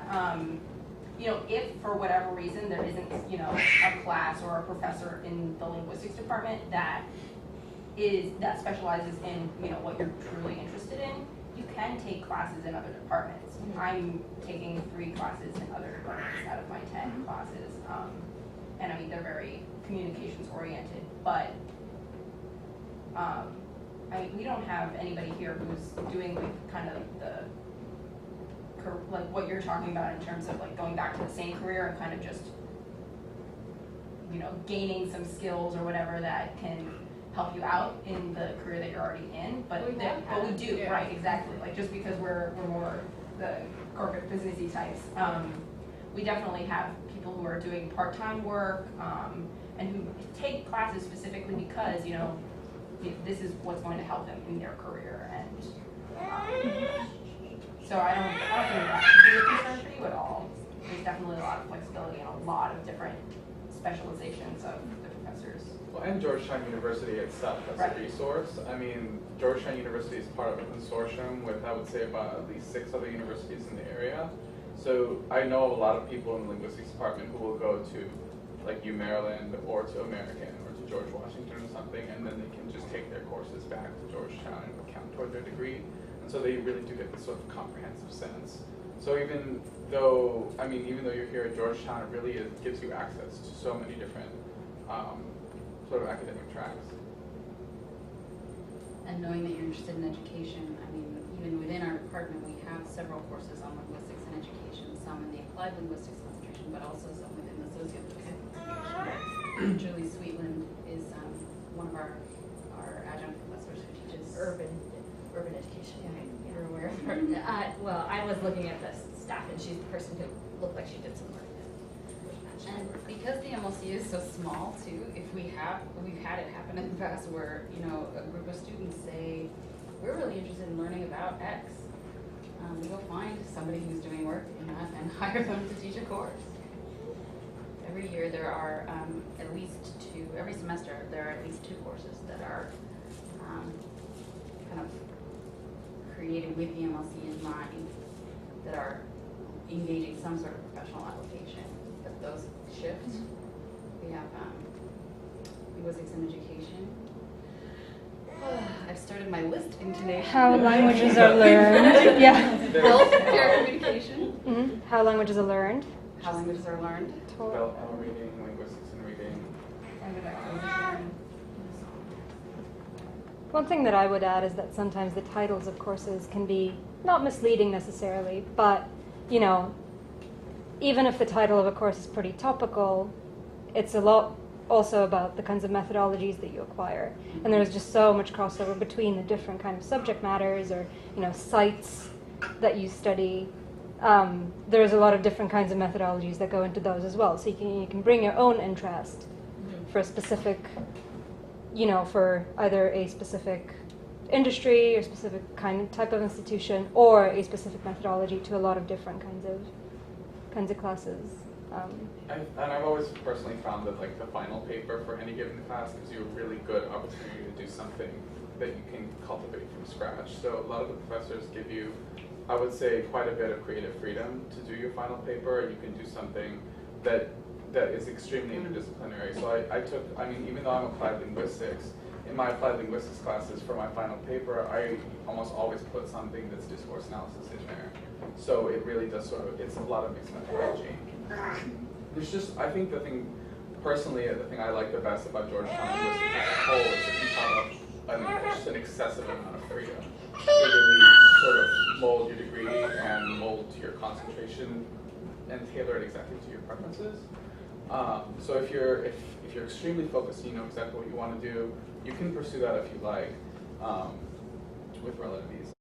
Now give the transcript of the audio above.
that. You know, if for whatever reason there isn't, you know, a class or a professor in the linguistics department that specializes in, you know, what you're truly interested in, you can take classes in other departments. I'm taking 3 classes in other departments out of my 10 classes, and I mean they're very communications oriented, but we don't have anybody here who's doing like kind of like what you're talking about in terms of like going back to the same career and kind of just, you know, gaining some skills or whatever that can help you out in the career that you're already in. But we do, yeah. Right, exactly. Like just because we're more the corporate businessy types, we definitely have people who are doing part-time work and who take classes specifically because, you know, this is what's going to help them in their career. And so I don't think that should be a concern for you at all. There's definitely a lot of flexibility and a lot of different specializations of the professors. Well, and Georgetown University itself as a resource. I mean, Georgetown University is part of a consortium with, I would say, about at least 6 other universities in the area. So I know a lot of people in the linguistics department who will go to like UMaryland or to American or to George Washington or something, and then they can just take their courses back to Georgetown and count toward their degree. And so they really do get this sort of comprehensive sense. So even though you're here at Georgetown, it really gives you access to so many different sort of academic tracks. And knowing that you're interested in education, I mean, even within our department, we have several courses on linguistics and education, some in the applied linguistics concentration, but also some within the sociolinguistics concentration. Julie Sweetland is one of our adjunct professors who teaches urban education. Yeah, you're aware of her. Well, I was looking at the staff, and she's the person who looked like she did some work. And because the MLC is so small too, we've had it happen in the past where, you know, a group of students say, we're really interested in learning about X. We go find somebody who's doing work in that and hire them to teach a course. Every year there are at least 2, every semester there are at least 2 courses that are kind of created with the MLC in mind that are engaging some sort of professional application. But those shift. We have linguistics and education. I've started my listing today. How languages are learned. Yeah. Healthcare communication. Mm-hmm. How languages are learned. How languages are learned. Developmental reading, linguistics and reading. One thing that I would add is that sometimes the titles of courses can be not misleading necessarily, but, you know, even if the title of a course is pretty topical, it's a lot also about the kinds of methodologies that you acquire. And there's just so much crossover between the different kind of subject matters or, you know, sites that you study. There's a lot of different kinds of methodologies that go into those as well. So you can bring your own interest for a specific, you know, for either a specific industry or specific type of institution or a specific methodology to a lot of different kinds of classes. I've always personally found that like the final paper for any given class gives you a really good opportunity to do something that you can cultivate from scratch. So a lot of the professors give you, I would say, quite a bit of creative freedom to do your final paper. You can do something that is extremely interdisciplinary. So even though I'm applied linguistics, in my applied linguistics classes for my final paper, I almost always put something that's discourse analysis in there. So it really does it's a lot of mixed methodology. There's just, I think the thing I like the best about Georgetown linguistics as a whole is that you have just an excessive amount of freedom to really sort of mold your degree and mold your concentration and tailor it exactly to your preferences. So if you're extremely focused and you know exactly what you want to do, you can pursue that if you like with relative ease.